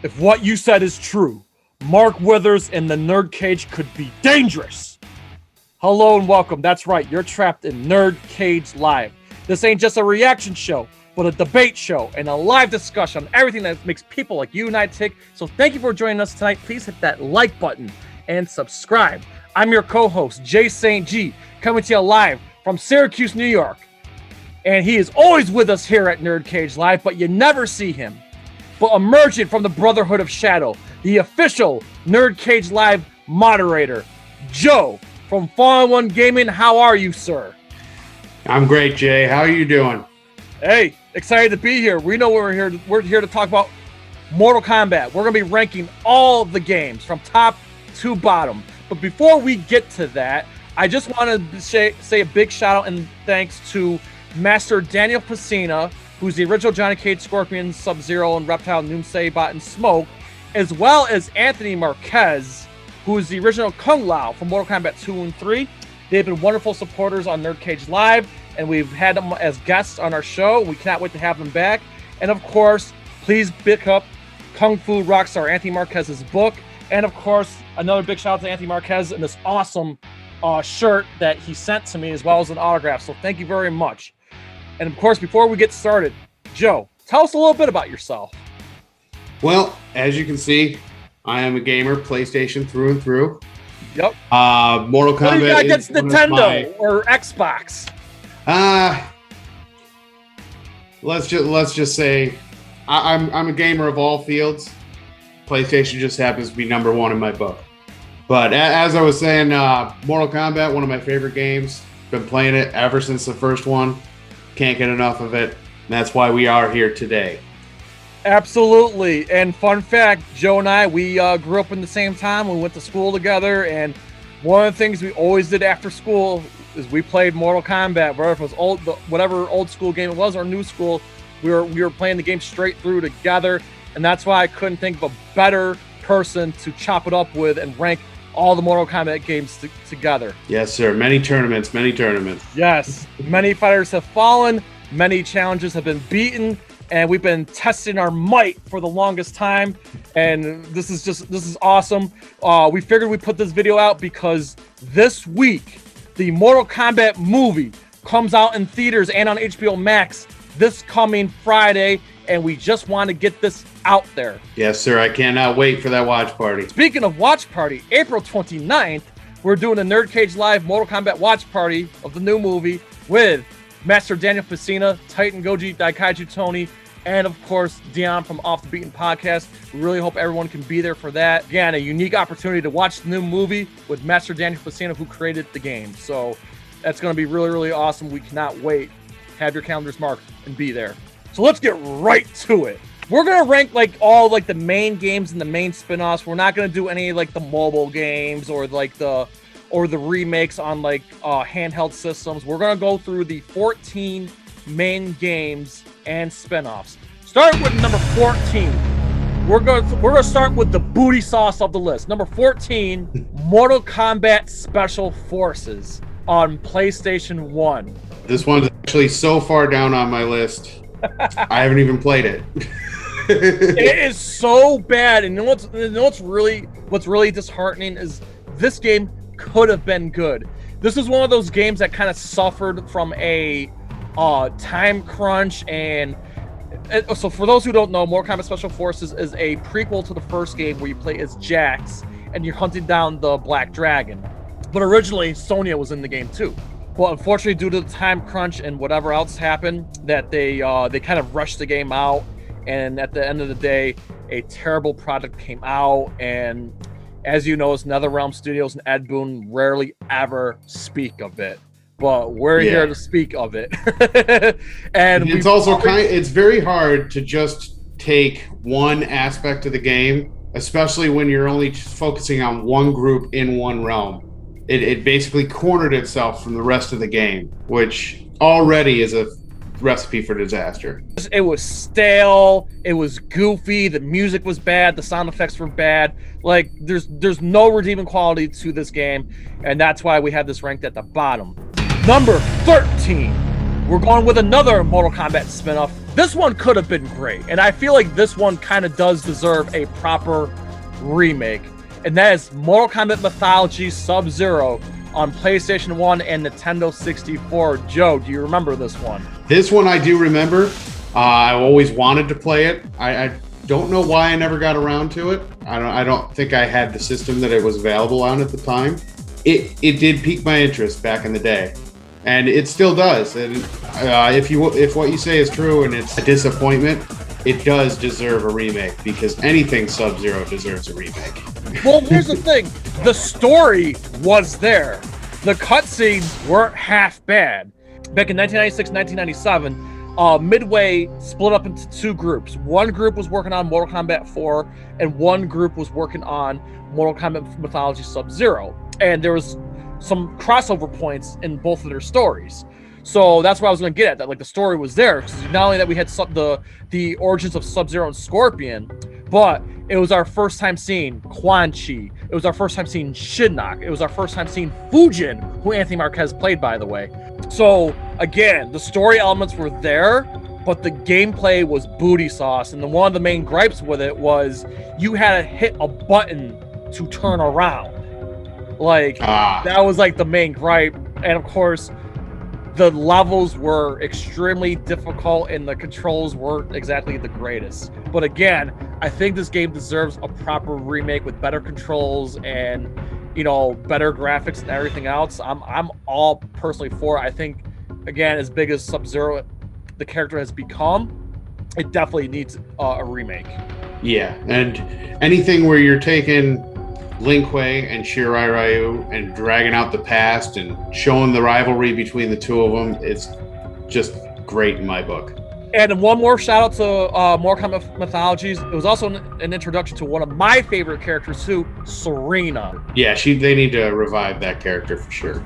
If what you said is true, Mark Withers and the NerdCage could be dangerous. Hello and welcome. That's right, you're trapped in NerdCage Live. This ain't just a reaction show, but a debate show and a live discussion on everything that makes people like you and I tick. So thank you for joining us tonight. Please hit that like button and subscribe. I'm your co-host, Jay St. G, coming to you live from Syracuse, New York. And he is always with us here at NerdCage Live, but you never see him. But emerging from the Brotherhood of Shadow, the official NerdCage Live moderator, Joe from FallenOneGaming. How are you, sir? I'm great, Jay. How are you doing? Hey, excited to be here. We know we're here. We're here to talk about Mortal Kombat. We're going to be ranking all the games from top to bottom. But before we get to that, I just want to say a big shout out and thanks to Master Daniel Pesina, who's the original Johnny Cage, Scorpion, Sub-Zero, and Reptile, Noomsay, Bot, and Smoke, as well as Anthony Marquez, who is the original Kung Lao from Mortal Kombat 2 and 3. They've been wonderful supporters on NerdCage Live, and we've had them as guests on our show. We cannot wait to have them back. And of course, please pick up Fu Rockstar, Anthony Marquez's book. And of course, another big shout out to Anthony Marquez and this awesome shirt that he sent to me, as well as an autograph. So thank you very much. And of course, before we get started, Joe, tell us a little bit about yourself. Well, as you can see, I am a gamer, PlayStation through and through. Yep. Mortal Kombat. What do you got against Nintendo or Xbox? Let's just say I'm a gamer of all fields. PlayStation just happens to be number one in my book. But as I was saying, Mortal Kombat, one of my favorite games. Been playing it ever since the first one. Can't get enough of it. And that's why we are here today. Absolutely. And fun fact, Joe and I, we grew up in the same time. We went to school together. And one of the things we always did after school is we played Mortal Kombat. Whether it was whatever old school game it was or new school, we were playing the game straight through together. And that's why I couldn't think of a better person to chop it up with and rank all the Mortal Kombat games together. Yes, sir. Many tournaments. Yes. Many fighters have fallen. Many challenges have been beaten. And we've been testing our might for the longest time. And this is awesome. We figured we'd put this video out because this week, the Mortal Kombat movie comes out in theaters and on HBO Max this coming Friday. And we just want to get this out there. Yes, sir. I cannot wait for that watch party. Speaking of watch party, April 29th, we're doing a NerdCage Live Mortal Kombat watch party of the new movie with Master Daniel Pesina, Titan Goji, Daikaiju Tony, and of course, Dion from Off the Beaten Podcast. We really hope everyone can be there for that. Again, a unique opportunity to watch the new movie with Master Daniel Pesina, who created the game. So that's going to be really, really awesome. We cannot wait. Have your calendars marked and be there. So let's get right to it. We're going to rank all the main games and the main spin-offs. We're not going to do any the mobile games or the remakes on handheld systems. We're going to go through the 14 main games and spin-offs. Starting with number 14. We're going to start with the booty sauce of the list. Number 14, Mortal Kombat Special Forces on PlayStation 1. This one's actually so far down on my list. I haven't even played it. It is so bad, and what's really disheartening is this game could have been good. This is one of those games that kind of suffered from a time crunch, and so for those who don't know, Mortal Kombat Special Forces is a prequel to the first game where you play as Jax and you're hunting down the Black Dragon. But originally, Sonya was in the game too. But unfortunately, due to the time crunch and whatever else happened, that they kind of rushed the game out. And at the end of the day, a terrible product came out. And as you know, it's NetherRealm Studios and Ed Boon rarely ever speak of it. But we're here to speak of it. And it's also it's very hard to just take one aspect of the game, especially when you're only focusing on one group in one realm. It basically cornered itself from the rest of the game, which already is a recipe for disaster. It was stale, it was goofy, the music was bad, the sound effects were bad. There's no redeeming quality to this game, and that's why we have this ranked at the bottom. Number 13, we're going with another Mortal Kombat spin-off. This one could have been great, and I feel like this one kind of does deserve a proper remake, and that is Mortal Kombat Mythology Sub-Zero on PlayStation 1 and Nintendo 64. Joe, do you remember this one? This one I do remember. I always wanted to play it. I don't know why I never got around to it. I don't think I had the system that it was available on at the time. It did pique my interest back in the day, and it still does. And if what you say is true and it's a disappointment, it does deserve a remake, because anything Sub-Zero deserves a remake. Well, here's the thing. The story was there. The cutscenes weren't half bad. Back in 1996, 1997, Midway split up into two groups. One group was working on Mortal Kombat 4, and one group was working on Mortal Kombat Mythology Sub-Zero. And there was some crossover points in both of their stories. So that's what I was going to get at. That like the story was there, because not only that we had the origins of Sub-Zero and Scorpion, but it was our first time seeing Quan Chi. It was our first time seeing Shinnok. It was our first time seeing Fujin, who Anthony Marquez played, by the way. So again, the story elements were there, but the gameplay was booty sauce. And one of the main gripes with it was you had to hit a button to turn around. Like that was like the main gripe. And of course, the levels were extremely difficult and the controls weren't exactly the greatest. But again, I think this game deserves a proper remake with better controls and, you know, better graphics and everything else. I'm all personally for it. I think, again, as big as Sub-Zero the character has become, it definitely needs a remake. Yeah, and anything where you're taking Lin Kuei and Shirai Ryu and dragging out the past and showing the rivalry between the two of them, it's just great in my book. And one more shout out to Mortal Kombat Mythologies. It was also an introduction to one of my favorite characters too, Serena. Yeah, they need to revive that character for sure.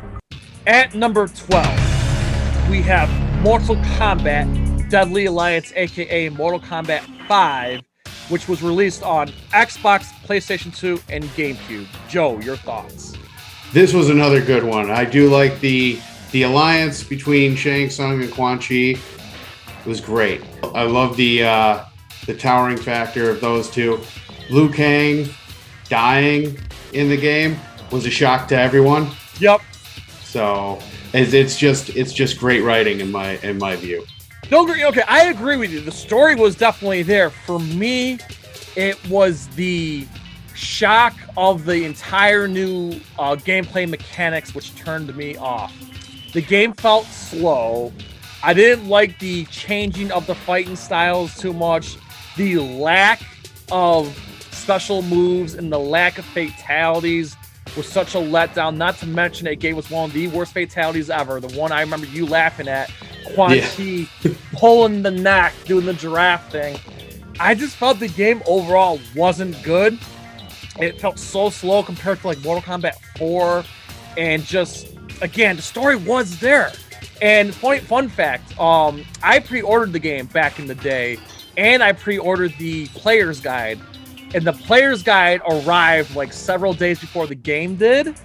At number 12, we have Mortal Kombat Deadly Alliance, aka Mortal Kombat 5, which was released on Xbox, PlayStation 2, and GameCube. Joe, your thoughts? This was another good one. I do like the alliance between Shang Tsung and Quan Chi. It was great. I love the towering factor of those two. Liu Kang dying in the game was a shock to everyone. Yep. So it's just great writing in my view. Okay, I agree with you. The story was definitely there. For me, it was the shock of the entire new gameplay mechanics which turned me off. The game felt slow. I didn't like the changing of the fighting styles too much. The lack of special moves and the lack of fatalities was such a letdown. Not to mention it gave us one of the worst fatalities ever. The one I remember you laughing at, Quan Chi pulling the neck, doing the giraffe thing. I just felt the game overall wasn't good. It felt so slow compared to like Mortal Kombat 4. And just, again, the story was there. And fun fact, I pre-ordered the game back in the day, and I pre-ordered the player's guide. And the player's guide arrived like several days before the game did.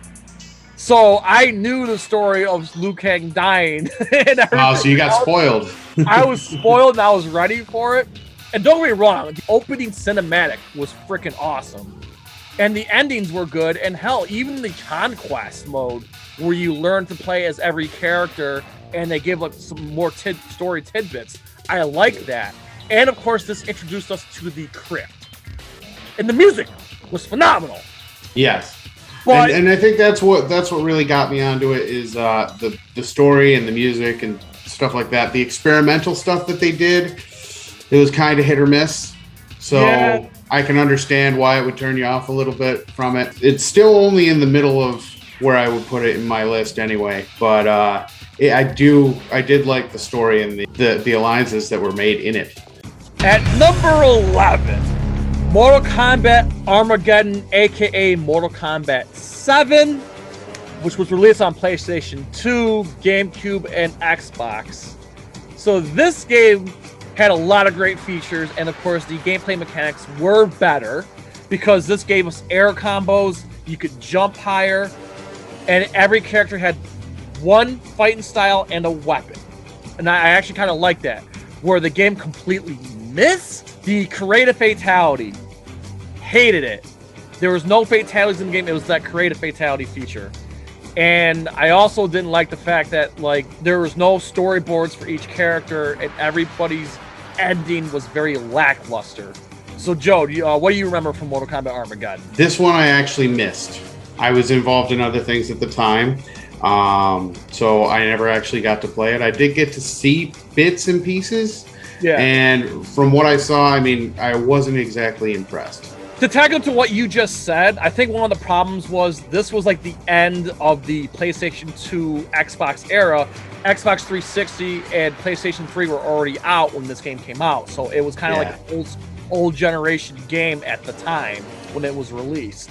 So I knew the story of Liu Kang dying. And so you got spoiled. I was spoiled and I was ready for it. And don't get me wrong, the opening cinematic was freaking awesome. And the endings were good. And hell, even the conquest mode where you learn to play as every character and they give like some more story tidbits. I like that. And of course, this introduced us to the crypt. And the music was phenomenal. Yes. But, and I think that's what really got me onto it is the story and the music and stuff like that. The experimental stuff that they did, it was kind of hit or miss. So I can understand why it would turn you off a little bit from it. It's still only in the middle of where I would put it in my list anyway. But I did like the story and the alliances that were made in it. At number 11. Mortal Kombat Armageddon, aka Mortal Kombat 7, which was released on PlayStation 2, GameCube, and Xbox. So this game had a lot of great features, and of course the gameplay mechanics were better because this gave us air combos, you could jump higher, and every character had one fighting style and a weapon. and I actually kind of like that, where the game completely missed the creative fatality. Hated it. There was no fatalities in the game. It was that creative fatality feature. And I also didn't like the fact that like there was no storyboards for each character, and everybody's ending was very lackluster. So Joe, what do you remember from Mortal Kombat Armageddon? This one I actually missed. I was involved in other things at the time, so I never actually got to play it. I did get to see bits and pieces, and from what I saw, I mean, I wasn't exactly impressed. To tag into what you just said, I think one of the problems was this was like the end of the PlayStation 2 Xbox era. Xbox 360 and PlayStation 3 were already out when this game came out, so it was kind of like an old generation game at the time when it was released.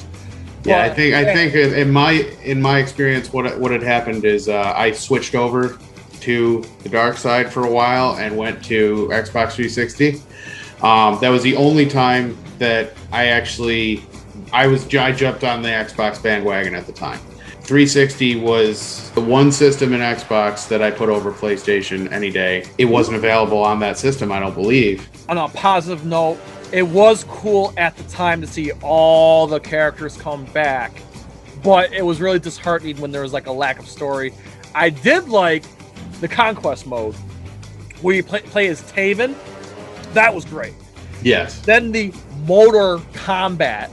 Yeah, I think in my experience, what had happened is I switched over to the dark side for a while and went to Xbox 360. That was the only time that I jumped on the Xbox bandwagon at the time. 360 was the one system in Xbox that I put over PlayStation any day. It wasn't available on that system, I don't believe. On a positive note, it was cool at the time to see all the characters come back, but it was really disheartening when there was like a lack of story. I did like the Conquest mode, where you play as Taven. That was great. Yes. Then the Mortal Kombat,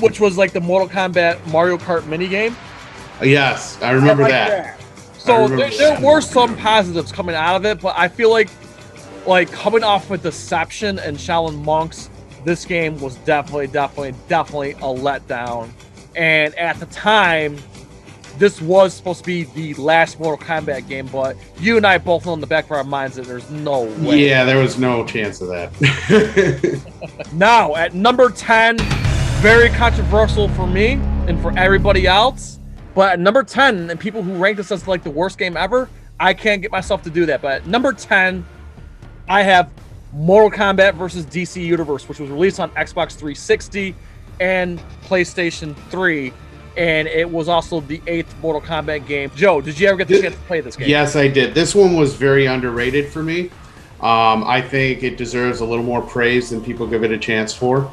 which was like the Mortal Kombat Mario Kart minigame. Yes, I remember that. So there were some positives coming out of it, but I feel like coming off with Deception and Shaolin Monks, this game was definitely a letdown. And at the time, this was supposed to be the last Mortal Kombat game, but you and I both know in the back of our minds that there's no way. Yeah, there was no chance of that. Now, at number 10, very controversial for me and for everybody else, but at number 10, and people who rank this as like the worst game ever, I can't get myself to do that. But at number 10, I have Mortal Kombat vs. DC Universe, which was released on Xbox 360 and PlayStation 3. And it was also the 8th Mortal Kombat game. Joe, did you ever get the chance to play this game? Yes, I did. This one was very underrated for me. I think it deserves a little more praise than people give it a chance for.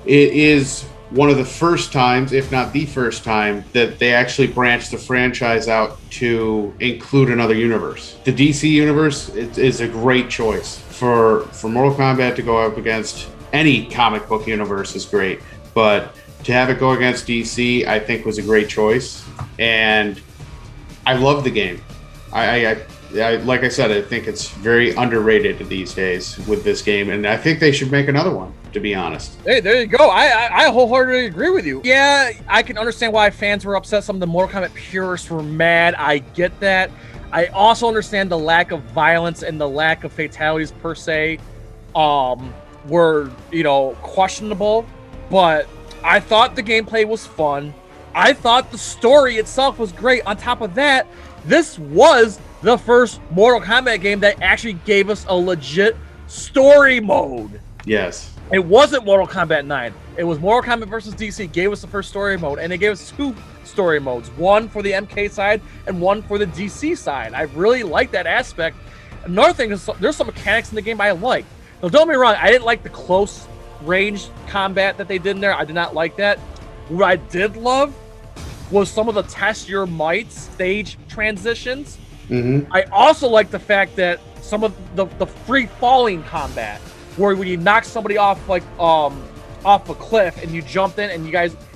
It is one of the first times, if not the first time, that they actually branched the franchise out to include another universe. The DC universe is a great choice. For Mortal Kombat to go up against any comic book universe is great, but to have it go against DC, I think was a great choice, and I love the game. I like I said, I think it's very underrated these days with this game, and I think they should make another one, to be honest. Hey, there you go. I wholeheartedly agree with you. Yeah, I can understand why fans were upset. Some of the Mortal Kombat purists were mad. I get that. I also understand the lack of violence and the lack of fatalities per se were, questionable, but I thought the gameplay was fun. I thought the story itself was great. On top of that, this was the first Mortal Kombat game that actually gave us a legit story mode. Yes. It wasn't Mortal Kombat 9. It was Mortal Kombat vs. DC gave us the first story mode, and they gave us 2 story modes, one for the MK side and one for the DC side. I really like that aspect. Another thing is there's some mechanics in the game I like. Now, don't get me wrong, I didn't like the close range combat that they did in there. I did not like that. What I did love was some of the test your might stage transitions. Mm-hmm. I also like the fact that some of the free falling combat, where when you knock somebody off off a cliff and you jump in and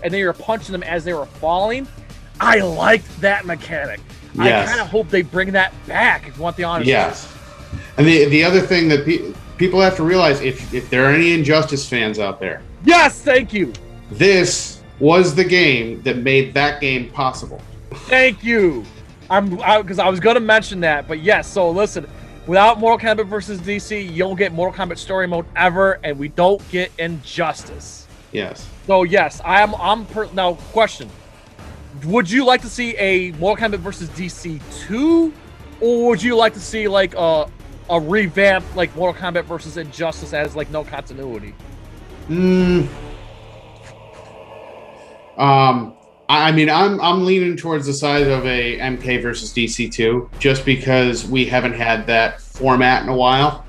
then you're punching them as they were falling. I liked that mechanic. Yes. I kind of hope they bring that back, if you want the honest. Yes. And the other thing that people have to realize, if there are any Injustice fans out there. Yes, thank you. This was the game that made that game possible. Thank you. Because I was going to mention that, but yes. So listen, without Mortal Kombat vs. DC, you don't get Mortal Kombat story mode ever, and we don't get Injustice. Yes. So yes, now question: would you like to see a Mortal Kombat vs. DC 2, or would you like to see like a revamped like Mortal Kombat vs. Injustice as like no I mean, I'm leaning towards the side of a MK versus DC2, just because we haven't had that format in a while,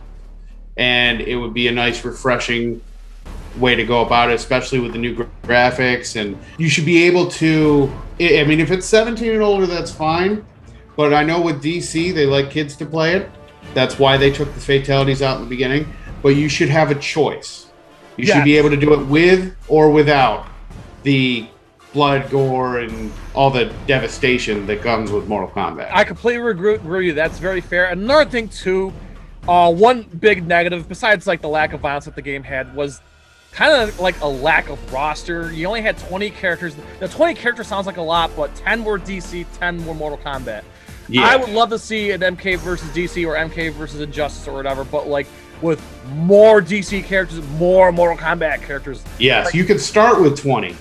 and it would be a nice, refreshing way to go about it, especially with the new graphics. And you should be able to. I mean, if it's 17 and older, that's fine. But I know with DC, they like kids to play it. That's why they took the fatalities out in the beginning. But you should have a choice. You should be able to do it with or without the blood, gore, and all the devastation that comes with Mortal Kombat. I completely agree with you. That's very fair. Another thing too, one big negative besides like the lack of violence that the game had was kind of like a lack of roster. You only had 20 characters. The 20 characters sounds like a lot, but 10 were DC, 10 were Mortal Kombat. Yeah. I would love to see an MK versus DC or MK versus Injustice or whatever, but like with more DC characters, more Mortal Kombat characters. Yes, like, you could start with 20.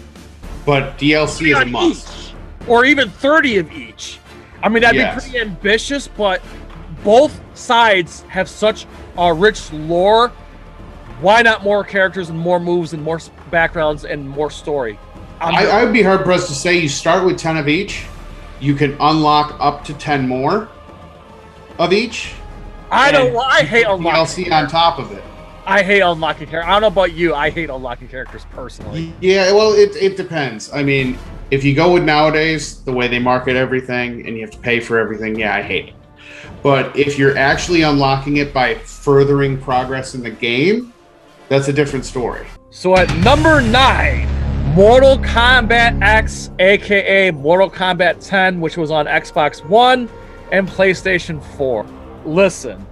But DLC is a must. Each, or even 30 of each. I mean, that'd be pretty ambitious, but both sides have such a rich lore. Why not more characters and more moves and more backgrounds and more story? I would be hard-pressed to say you start with 10 of each. You can unlock up to 10 more of each. I hate unlocking DLC on top of it. I hate unlocking characters. I don't know about you. I hate unlocking characters personally. Yeah, well, it depends. I mean, if you go with nowadays, the way they market everything and you have to pay for everything, yeah, I hate it. But if you're actually unlocking it by furthering progress in the game, that's a different story. So at number 9, Mortal Kombat X, aka Mortal Kombat 10, which was on Xbox One and PlayStation 4. Listen.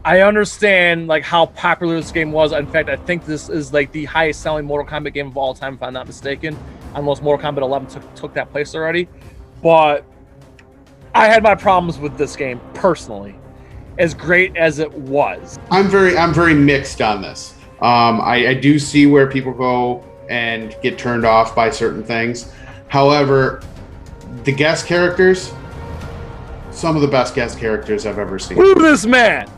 I understand like how popular this game was. In fact, I think this is like the highest selling Mortal Kombat game of all time, if I'm not mistaken. Unless Mortal Kombat 11 took that place already. But I had my problems with this game personally, as great as it was. I'm very mixed on this. I do see where people go and get turned off by certain things. However, the guest characters, some of the best guest characters I've ever seen. Who this man?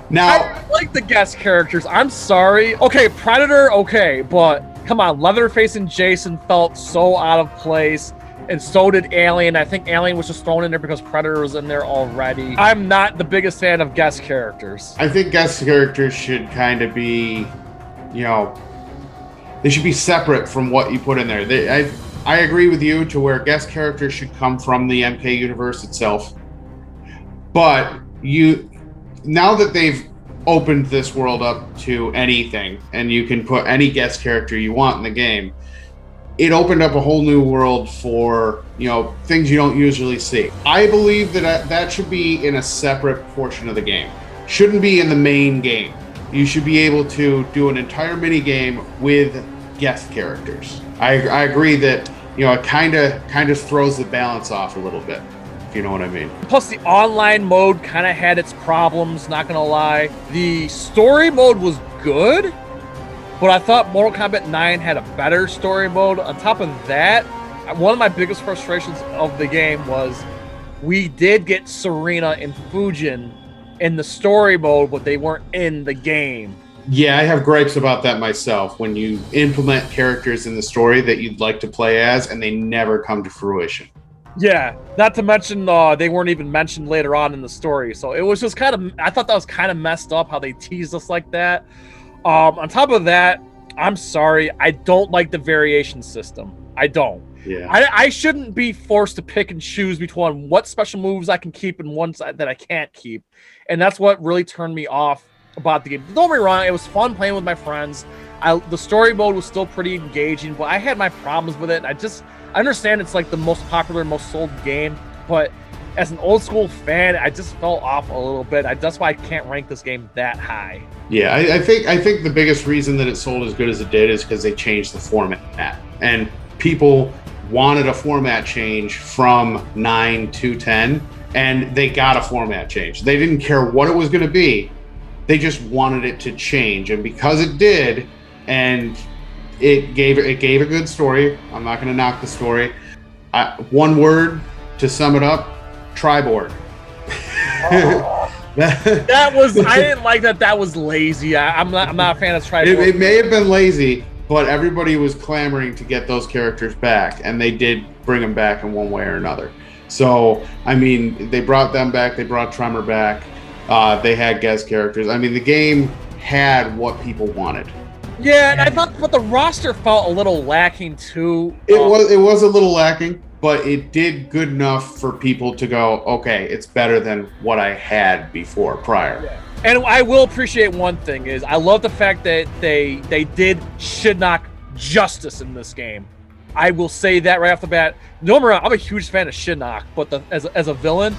Now, I like the guest characters. I'm sorry. Okay, Predator, okay, but come on, Leatherface and Jason felt so out of place, and so did Alien. I think Alien was just thrown in there because Predator was in there already. I'm not the biggest fan of guest characters. I think guest characters should kind of be, they should be separate from what you put in there. I agree with you to where guest characters should come from the MK universe itself. But now that they've opened this world up to anything, and you can put any guest character you want in the game, it opened up a whole new world for, things you don't usually see. I believe that should be in a separate portion of the game. Shouldn't be in the main game. You should be able to do an entire mini game with guest characters. I agree that it kind of throws the balance off a little bit, if you know what I mean. Plus the online mode kind of had its problems, not gonna lie. The story mode was good, but I thought Mortal Kombat 9 had a better story mode. On top of that, one of my biggest frustrations of the game was we did get Serena and Fujin in the story mode, but they weren't in the game. Yeah, I have gripes about that myself. When you implement characters in the story that you'd like to play as, and they never come to fruition. Yeah, not to mention they weren't even mentioned later on in the story. So it was just I thought that was kind of messed up how they teased us like that. On top of that, I'm sorry, I don't like the variation system. I don't. Yeah. I shouldn't be forced to pick and choose between what special moves I can keep and ones that I can't keep. And that's what really turned me off about the game. Don't get me wrong, it was fun playing with my friends. The story mode was still pretty engaging, but I had my problems with it. I understand it's like the most popular, most sold game, but as an old school fan, I just fell off a little bit. That's why I can't rank this game that high. Yeah, I think the biggest reason that it sold as good as it did is because they changed the format, and people wanted a format change from 9 to 10, and they got a format change. They didn't care what it was going to be. They just wanted it to change, and because it did, and it gave a good story. I'm not going to knock the story. One word to sum it up: Triboard. That was I didn't like that. That was lazy. I'm not a fan of Triboard. It may have been lazy, but everybody was clamoring to get those characters back, and they did bring them back in one way or another. So, I mean, they brought them back. They brought Tremor back. They had guest characters. I mean, the game had what people wanted. Yeah, and I thought, but the roster felt a little lacking too. It was a little lacking, but it did good enough for people to go, okay, it's better than what I had before, prior. Yeah. And I will appreciate one thing is I love the fact that they did Shinnok justice in this game. I will say that right off the bat. Normally, I'm a huge fan of Shinnok, but as a villain.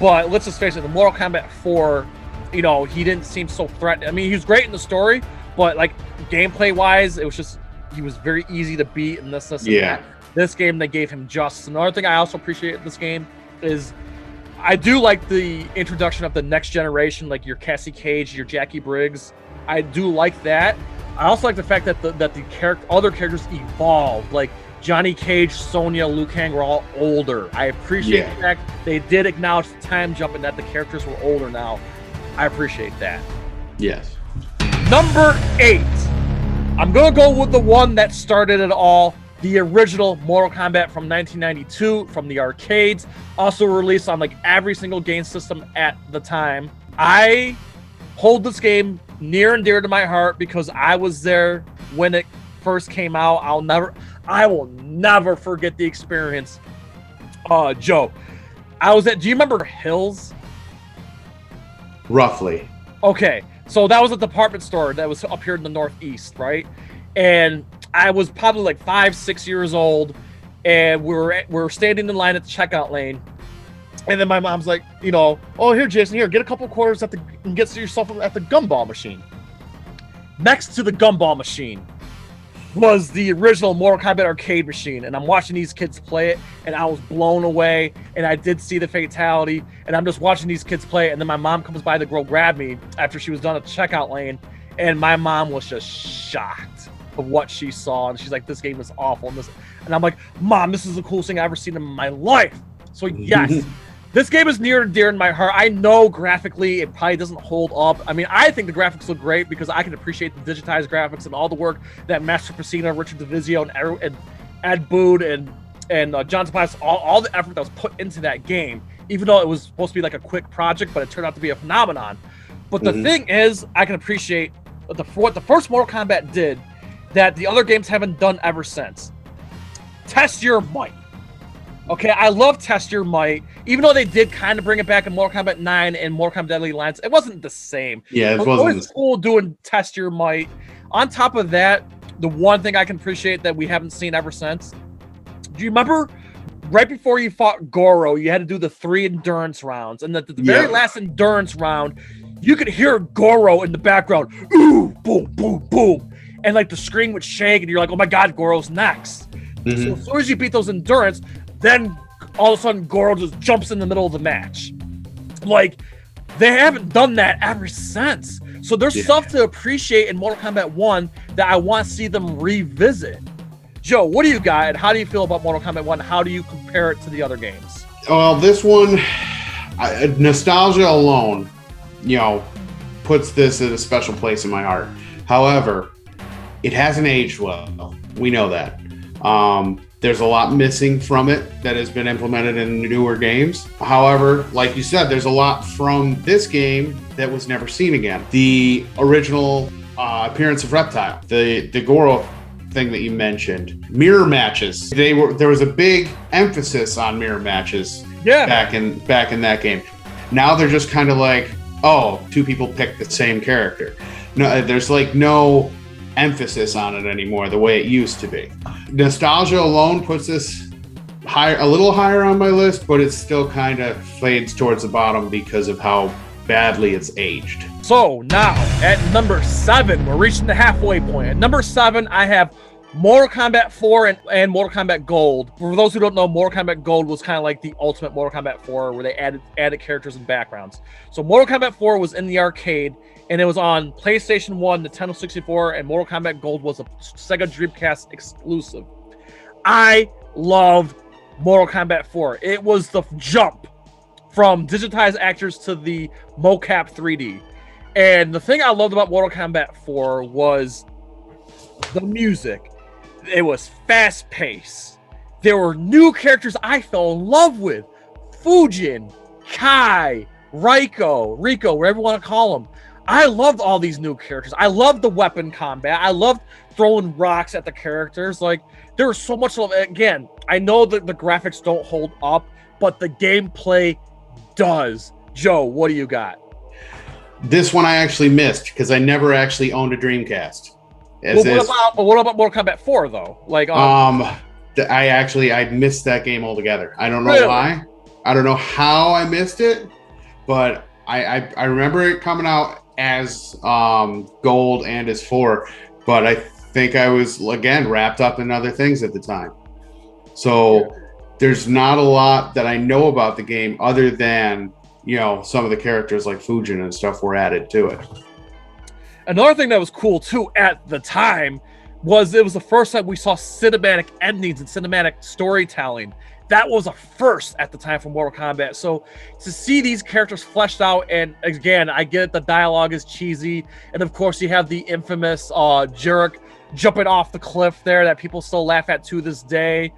But let's just face it, the Mortal Kombat 4, you know, he didn't seem so threatening. I mean, he was great in the story, but like gameplay-wise, it was just he was very easy to beat in this and that. This game, they gave him justice. Another thing I also appreciate in this game is I do like the introduction of the next generation, like your Cassie Cage, your Jackie Briggs. I do like that. I also like the fact that the other characters evolved. Like Johnny Cage, Sonya, Liu Kang were all older. I appreciate the fact they did acknowledge the time jump and that the characters were older now. I appreciate that. Yes. Number 8. I'm gonna go with the one that started it all. The original Mortal Kombat from 1992 from the arcades, also released on like every single game system at the time. I hold this game near and dear to my heart because I was there when it first came out. I will never forget the experience. Joe, do you remember Hills? Roughly. Okay, so that was a department store that was up here in the Northeast, right? And I was probably like 5-6 years old, and we're standing in line at the checkout lane, and then my mom's like, you know, oh, here, Jason, here, get a couple quarters and get yourself at the gumball machine. Next to the gumball machine was the original Mortal Kombat arcade machine, and I'm watching these kids play it, and I was blown away, and I did see the fatality, and I'm just watching these kids play it, and then my mom comes by to go grab me after she was done at the checkout lane, and my mom was just shocked of what she saw, and she's like, this game is awful, and I'm like, Mom, this is the coolest thing I've ever seen in my life. So yes, this game is near and dear in my heart. I know graphically it probably doesn't hold up. I mean, I think the graphics look great because I can appreciate the digitized graphics and all the work that Master Pacina, Richard DeVizio, and Ed Boon and John Tobias, all the effort that was put into that game, even though it was supposed to be like a quick project, but it turned out to be a phenomenon. But the thing is, I can appreciate what the first Mortal Kombat did that the other games haven't done ever since. Test your might. Okay, I love Test Your Might. Even though they did kind of bring it back in Mortal Kombat 9 and Mortal Kombat Deadly Alliance, it wasn't the same. Yeah, it wasn't. It was cool doing Test Your Might. On top of that, the one thing I can appreciate that we haven't seen ever since, do you remember right before you fought Goro, you had to do the 3 endurance rounds, and the very last endurance round, you could hear Goro in the background, ooh, boom, boom, boom. And like the screen would shake, and you're like, oh my God, Goro's next. So as soon as you beat those endurance, then all of a sudden Goro just jumps in the middle of the match. Like, they haven't done that ever since. So there's stuff to appreciate in Mortal Kombat 1 that I want to see them revisit. Joe, what do you got, and how do you feel about Mortal Kombat 1? How do you compare it to the other games? Well, this one, nostalgia alone, you know, puts this in a special place in my heart. However, it hasn't aged well. We know that. There's a lot missing from it that has been implemented in newer games. However, like you said, there's a lot from this game that was never seen again. The original appearance of Reptile, the Goro thing that you mentioned, mirror matches. There was a big emphasis on mirror matches back in that game. Now they're just kind of like, oh, 2 people pick the same character. No, there's like no emphasis on it anymore the way it used to be. Nostalgia alone puts this a little higher on my list, but it still kind of fades towards the bottom because of how badly it's aged. So now at number 7, we're reaching the halfway point. At number 7, I have Mortal Kombat 4 and Mortal Kombat Gold. For those who don't know, Mortal Kombat Gold was kind of like the ultimate Mortal Kombat 4 where they added characters and backgrounds. So Mortal Kombat 4 was in the arcade, and it was on PlayStation 1, Nintendo 64, and Mortal Kombat Gold was a Sega Dreamcast exclusive. I loved Mortal Kombat 4. It was the jump from digitized actors to the mocap 3D. And the thing I loved about Mortal Kombat 4 was the music. It was fast paced. There were new characters I fell in love with. Fujin, Kai, Rico, whatever you want to call them. I loved all these new characters. I loved the weapon combat. I loved throwing rocks at the characters. Like, there was so much love. Again, I know that the graphics don't hold up, but the gameplay does. Joe, what do you got? This one I actually missed because I never actually owned a Dreamcast. What about Mortal Kombat 4 though? Like, I missed that game altogether. I don't know why. I don't know how I missed it, but I remember it coming out as gold and as 4, but I think I was again wrapped up in other things at the time. So there's not a lot that I know about the game other than, you know, some of the characters like Fujin and stuff were added to it. Another thing that was cool too at the time was it was the first time we saw cinematic endings and cinematic storytelling. That was a first at the time for Mortal Kombat. So to see these characters fleshed out, and again, I get it, the dialogue is cheesy, and of course you have the infamous Jurek jumping off the cliff there that people still laugh at to this day.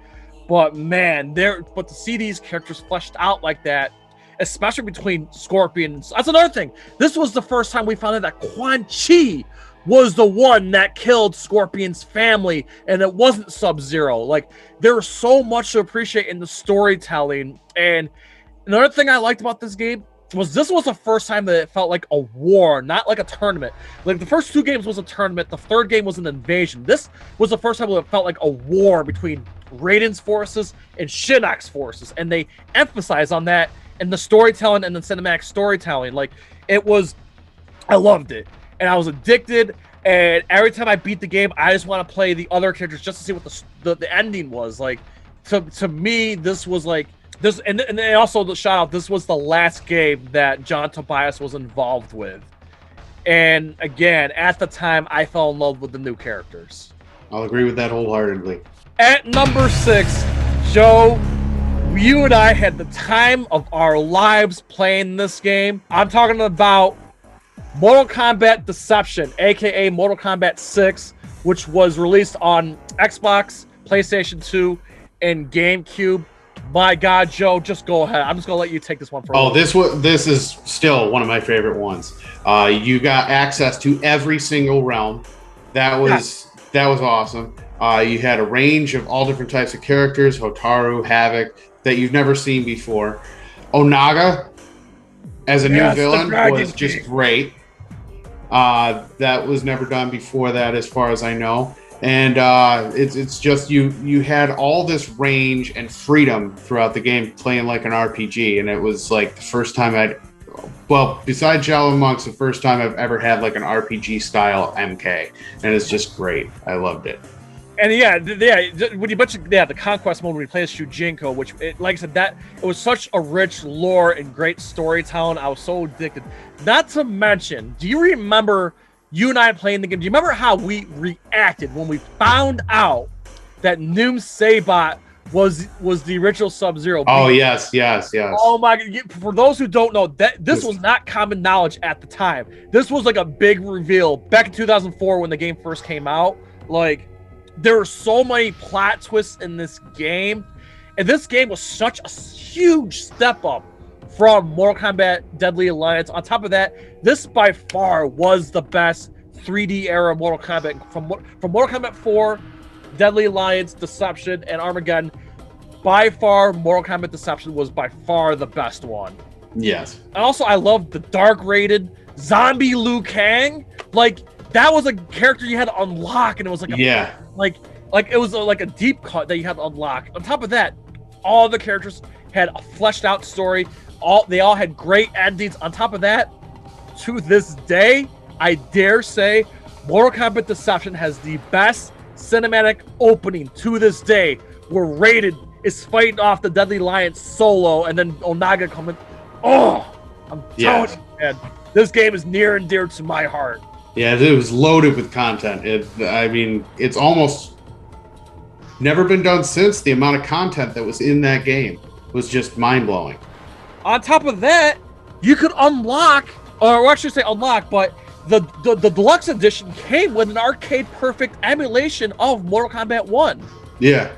But man, to see these characters fleshed out like that, especially between Scorpion. That's another thing. This was the first time we found out that Quan Chi was the one that killed Scorpion's family, and it wasn't Sub-Zero. Like, there was so much to appreciate in the storytelling. And another thing I liked about this game was this was the first time that it felt like a war, not like a tournament. Like, the first 2 games was a tournament. The third game was an invasion. This was the first time it felt like a war between Raiden's forces and Shinnok's forces. And they emphasized on that in the storytelling and the cinematic storytelling. Like, I loved it. And I was addicted, and every time I beat the game, I just want to play the other characters just to see what the ending was. Like, to me, this was like this, and also the shout out, this was the last game that John Tobias was involved with. And again, at the time, I fell in love with the new characters. I'll agree with that wholeheartedly. At number 6, Joe, you and I had the time of our lives playing this game. I'm talking about Mortal Kombat Deception, aka Mortal Kombat 6, which was released on Xbox, PlayStation 2, and GameCube. My God, Joe, just go ahead. I'm just gonna let you take this one for a minute. This is still one of my favorite ones. You got access to every single realm. That was awesome. You had a range of all different types of characters, Hotaru, Havoc, that you've never seen before. Onaga as a new villain was just great. That was never done before that, as far as I know. And it's just you had all this range and freedom throughout the game, playing like an RPG. And it was like the first time besides Shaolin Monks, the first time I've ever had like an RPG style MK, and it's just great. I loved it. And when you mentioned the conquest mode when we play as Shujinko, which, like I said, that it was such a rich lore and great storytelling. I was so addicted. Not to mention, do you remember you and I playing the game? Do you remember how we reacted when we found out that Noom Saibot was the original Sub-Zero? Oh yes. Oh my God! For those who don't know, this was not common knowledge at the time. This was like a big reveal back in 2004 when the game first came out. Like, there were so many plot twists in this game, and this game was such a huge step up from Mortal Kombat Deadly Alliance. On top of that, this by far was the best 3D era Mortal Kombat. From Mortal Kombat 4, Deadly Alliance, Deception, and Armageddon, by far, Mortal Kombat Deception was by far the best one. Yes. And also, I loved the dark rated zombie Liu Kang. Like, that was a character you had to unlock, and it was like it was like a deep cut that you had to unlock. On top of that, all the characters had a fleshed out story. They all had great endings. On top of that, to this day, I dare say, Mortal Kombat Deception has the best cinematic opening to this day, where Raiden is fighting off the Deadly Alliance solo, and then Onaga coming. Oh, I'm telling you, man, this game is near and dear to my heart. Yeah, it was loaded with content. It's almost never been done since. The amount of content that was in that game was just mind-blowing. On top of that, you could unlock, or actually say unlock, but the deluxe edition came with an arcade perfect emulation of Mortal Kombat 1. Yeah.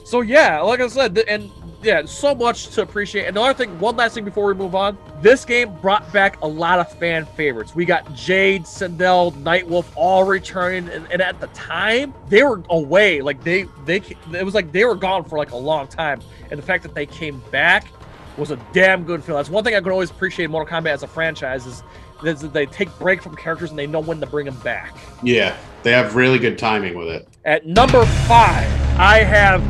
So yeah, like I said, and yeah, so much to appreciate. And another thing, one last thing before we move on, this game brought back a lot of fan favorites. We got Jade, Sindel, Nightwolf all returning, and at the time they were away, like it was like they were gone for like a long time, and the fact that they came back was a damn good feel. That's one thing I could always appreciate in Mortal Kombat as a franchise is that they take break from characters and they know when to bring them back. Yeah, they have really good timing with it. At number 5, I have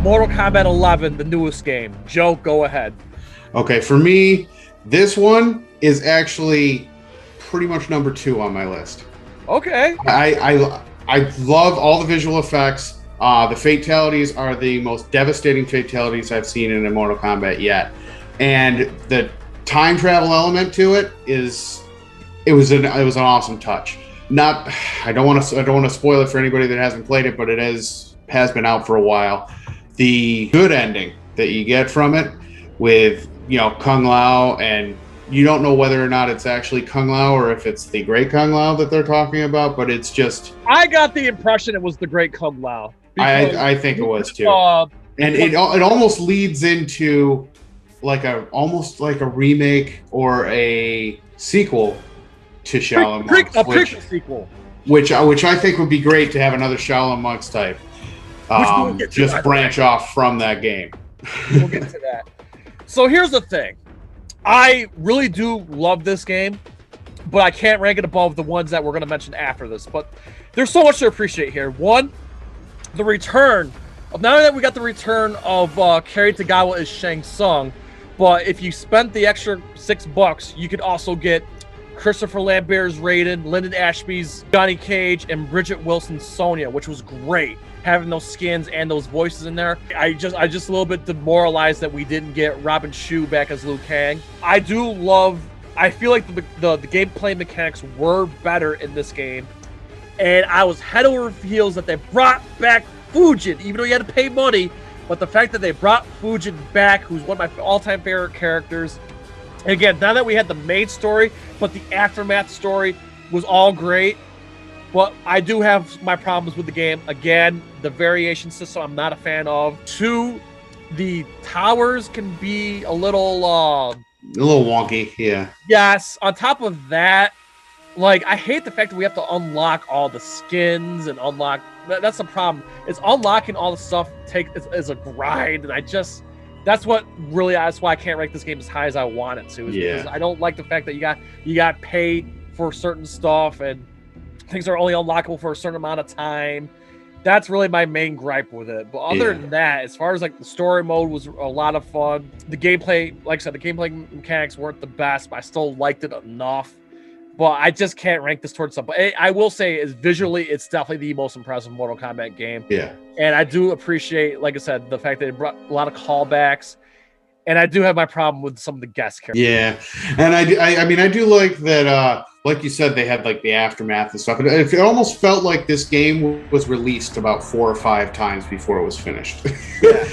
Mortal Kombat 11, the newest game. Joe, go ahead. Okay, for me, this one is actually pretty much number 2 on my list. Okay. I love all the visual effects. The fatalities are the most devastating fatalities I've seen in a Mortal Kombat yet, and the time travel element to it was an awesome touch. I don't want to spoil it for anybody that hasn't played it, but it has been out for a while. The good ending that you get from it with, Kung Lao, and you don't know whether or not it's actually Kung Lao or if it's the Great Kung Lao that they're talking about, but it's just... I got the impression it was the Great Kung Lao. I think it was too. And it almost leads into almost like a remake or a sequel to Shaolin Monks. A prequel sequel. Which I think would be great to have another Shaolin Monks type. Just branch off from that game. We'll get to that. So here's the thing. I really do love this game, but I can't rank it above the ones that we're going to mention after this. But there's so much to appreciate here. One, the return of, not only that we got the return of Kerry Tagawa as Shang Tsung, but if you spent the extra $6, you could also get Christopher Lambert's Raiden, Lyndon Ashby's Johnny Cage, and Bridget Wilson's Sonya, which was great. Having those skins and those voices in there. I just a little bit demoralized that we didn't get Robin Shou back as Liu Kang. I feel like the gameplay mechanics were better in this game. And I was head over heels that they brought back Fujin, even though you had to pay money. But the fact that they brought Fujin back, who's one of my all-time favorite characters. And again, now that we had the main story, but the aftermath story was all great. But I do have my problems with the game. Again, the variation system I'm not a fan of. 2, the towers can be a little wonky, yeah. Yes. On top of that, I hate the fact that we have to unlock all the skins and unlock. That's the problem. It's unlocking all the stuff is a grind, and that's why I can't rank this game as high as I want it to. Because I don't like the fact that you got paid for certain stuff and things are only unlockable for a certain amount of time. That's really my main gripe with it. But other than that, as far as the story mode was a lot of fun. The gameplay, like I said, the gameplay mechanics weren't the best, but I still liked it enough. But I just can't rank this towards something. But I will say, visually, it's definitely the most impressive Mortal Kombat game. Yeah. And I do appreciate, like I said, the fact that it brought a lot of callbacks. And I do have my problem with some of the guest characters. Yeah, and I do like that. Like you said, they had the aftermath and stuff. It almost felt like this game was released about 4 or 5 times before it was finished. Yeah.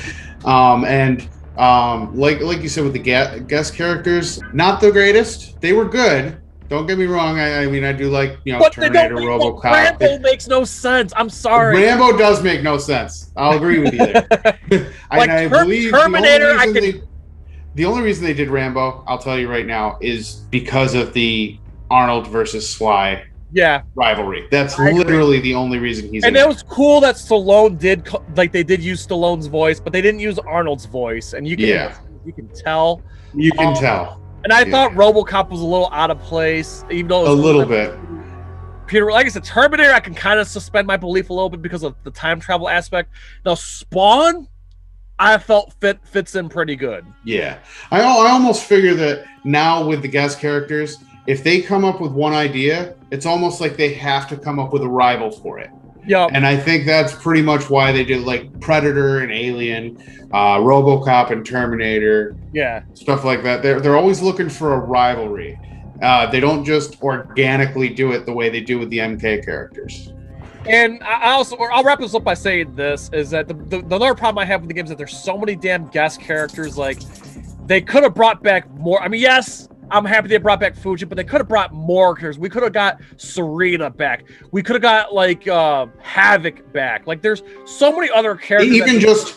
Like you said with the guest characters, not the greatest. They were good. Don't get me wrong. I do like but Terminator, RoboCop. Rambo makes no sense. I'm sorry. Rambo does make no sense. I'll agree with you there. I believe Terminator. The only reason they did Rambo, I'll tell you right now, is because of the Arnold versus Sly rivalry. That's literally the only reason he's in it. And it was cool that Stallone they did use Stallone's voice, but they didn't use Arnold's voice. And you can tell. You can tell. And I thought RoboCop was a little out of place, even though it was a little bit. Peter, like I said, Terminator, I can kind of suspend my belief a little bit because of the time travel aspect. Now, Spawn, I felt fits in pretty good. Yeah. I almost figure that now with the guest characters, if they come up with one idea, it's almost like they have to come up with a rival for it. Yeah. And I think that's pretty much why they did Predator and Alien, RoboCop and Terminator. Yeah. Stuff like that. They're always looking for a rivalry. They don't just organically do it the way they do with the MK characters. And I'll wrap this up by saying this, is that the other problem I have with the game is that there's so many damn guest characters. They could have brought back more. I mean, yes, I'm happy they brought back Fuji, but they could have brought more characters. We could have got Serena back. We could have got like Havoc back. Like there's so many other characters. Even just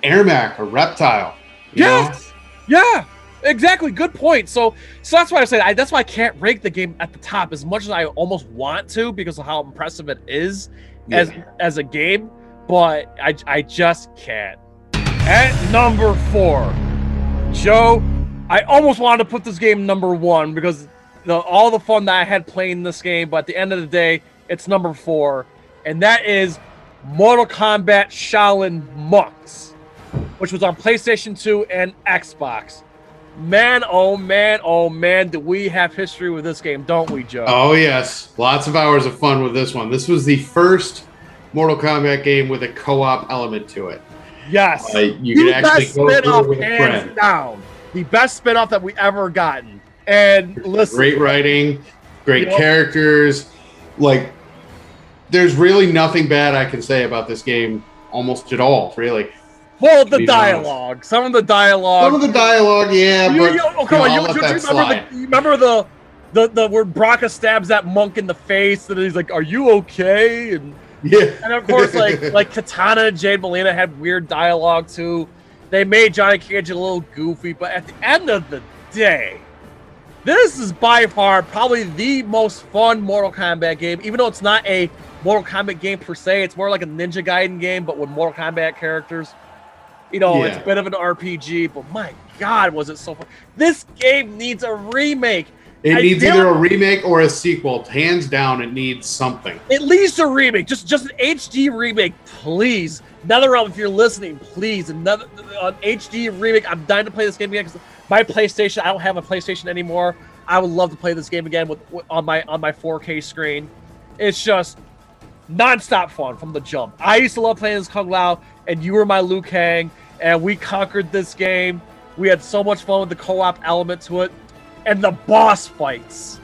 Ermac or Reptile. Yes. Yeah. Exactly. Good point. So that's why I said that's why I can't rank the game at the top as much as I almost want to because of how impressive it is as a game, but I just can't. At number 4, Joe, I almost wanted to put this game number 1 because all the fun that I had playing this game, but at the end of the day, it's number 4, and that is Mortal Kombat Shaolin Monks, which was on PlayStation 2 and Xbox. Man, oh man, do we have history with this game, don't we, Joe? Oh, yes. Lots of hours of fun with this one. This was the first Mortal Kombat game with a co-op element to it. Yes. You could actually go through it with a friend. Down. The best spin-off that we ever gotten. And listen. Great writing, great characters. Like, there's really nothing bad I can say about this game almost at all, really. Well, the dialogue. Honest. Some of the dialogue, yeah. You remember the where Braca stabs that monk in the face and he's like, "Are you okay?" And of course, like Katana and Jade Molina had weird dialogue too. They made Johnny Cage a little goofy, but at the end of the day, this is by far probably the most fun Mortal Kombat game. Even though it's not a Mortal Kombat game per se, it's more like a Ninja Gaiden game, but with Mortal Kombat characters. It's a bit of an RPG, but my God, was it so fun. This game needs a remake. It needs either a remake or a sequel. Hands down, it needs something. At least a remake. Just an HD remake, please. NetherRealm, if you're listening, please. An HD remake. I'm dying to play this game again because my PlayStation, I don't have a PlayStation anymore. I would love to play this game again on my 4K screen. It's just non-stop fun from the jump. I used to love playing as Kung Lao, and you were my Liu Kang, and we conquered this game. We had so much fun with the co-op element to it. And the boss fights.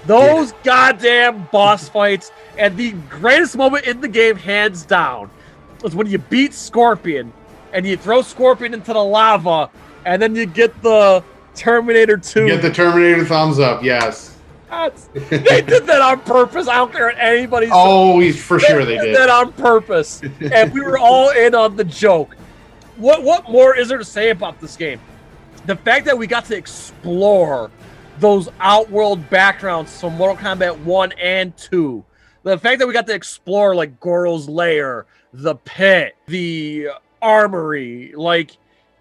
Those goddamn boss fights. And the greatest moment in the game, hands down, was when you beat Scorpion, and you throw Scorpion into the lava, and then you get the Terminator 2. You get the Terminator thumbs up, yes. They did that on purpose. I don't care what anybody says. Oh, for sure they did. That on purpose. And we were all in on the joke. What more is there to say about this game? The fact that we got to explore those outworld backgrounds from Mortal Kombat 1 and 2. The fact that we got to explore like Goro's lair, the pit, the armory, like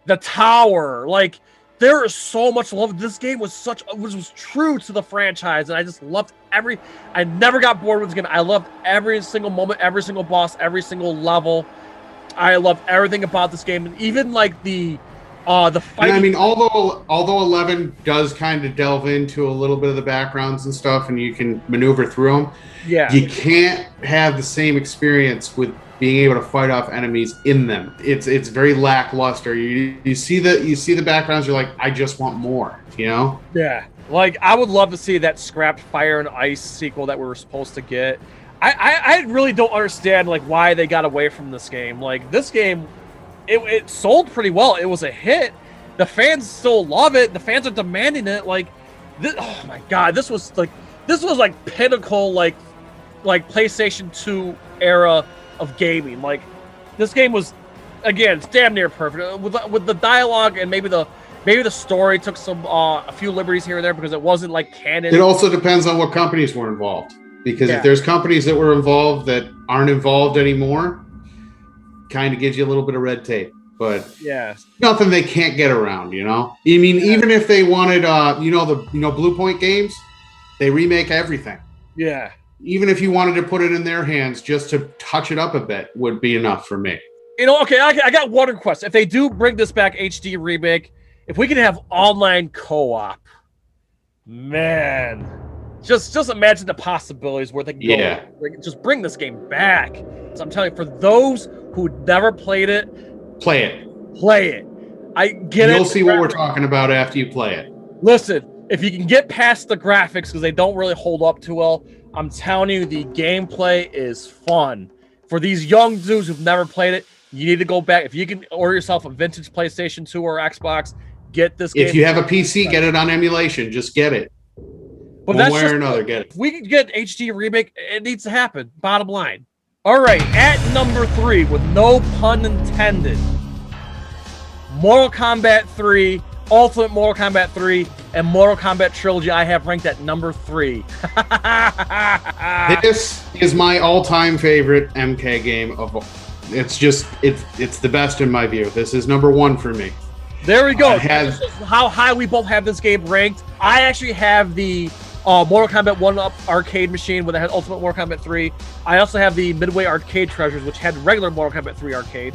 the tower, like there is so much love. This game was was true to the franchise, and I just loved I never got bored with this game. I loved every single moment, every single boss, every single level. I loved everything about this game, and even like the fighting. I mean, although 11 does kind of delve into a little bit of the backgrounds and stuff, and you can maneuver through them, you can't have the same experience with being able to fight off enemies in them. It's very lackluster. You see the backgrounds, you're like, I just want more, you know? Yeah. Like, I would love to see that scrapped Fire and Ice sequel that we were supposed to get. I really don't understand like why they got away from this game. Like, this game, it sold pretty well. It was a hit. The fans still love it. The fans are demanding it. Like, oh my God, this was like pinnacle like PlayStation 2 era of gaming. Like, this game was, again, it's damn near perfect with the dialogue, and maybe the story took a few liberties here and there because it wasn't like canon. It also depends on what companies were involved, because if there's companies that were involved that aren't involved anymore, kind of gives you a little bit of red tape. But nothing they can't get around, you know? I mean, even if they wanted Blue Point Games, they remake everything. Yeah. Even if you wanted to put it in their hands just to touch it up a bit would be enough for me. Okay, I got one request. If they do bring this back HD remake, if we can have online co-op, man, just imagine the possibilities where they can go. Just bring this game back. So I'm telling you, for those who never played it, play it. I get it. You'll see what we're talking about after you play it. Listen, if you can get past the graphics because they don't really hold up too well, I'm telling you, the gameplay is fun. For these young dudes who've never played it, you need to go back. If you can order yourself a vintage PlayStation 2 or Xbox, get this game. If you have a PC, get it on emulation. Just get it. But one way or another, get it. If we can get HD remake, it needs to happen. Bottom line. All right, at number 3, with no pun intended, Mortal Kombat 3, Ultimate Mortal Kombat 3, and Mortal Kombat Trilogy I have ranked at number 3. This is my all-time favorite MK game of all. It's the best in my view. This is number 1 for me. There we go. This is how high we both have this game ranked. I actually have the Mortal Kombat 1-Up arcade machine where they had Ultimate Mortal Kombat 3. I also have the Midway Arcade Treasures, which had regular Mortal Kombat 3 arcade.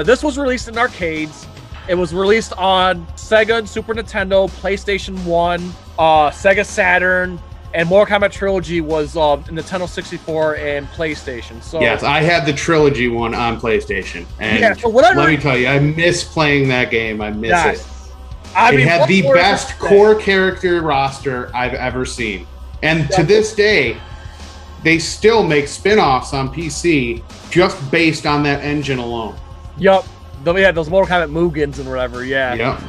This was released in arcades. It was released on Sega and Super Nintendo, PlayStation 1, Sega Saturn, and Mortal Kombat Trilogy was Nintendo 64 and PlayStation. So yes, I had the Trilogy one on PlayStation. And yeah, so let me tell you, I miss playing that game. I miss it. It had the best core character roster I've ever seen. And to this day, they still make spin-offs on PC just based on that engine alone. Yup. Yeah, those Mortal Kombat Mugens and whatever, yeah. Yep.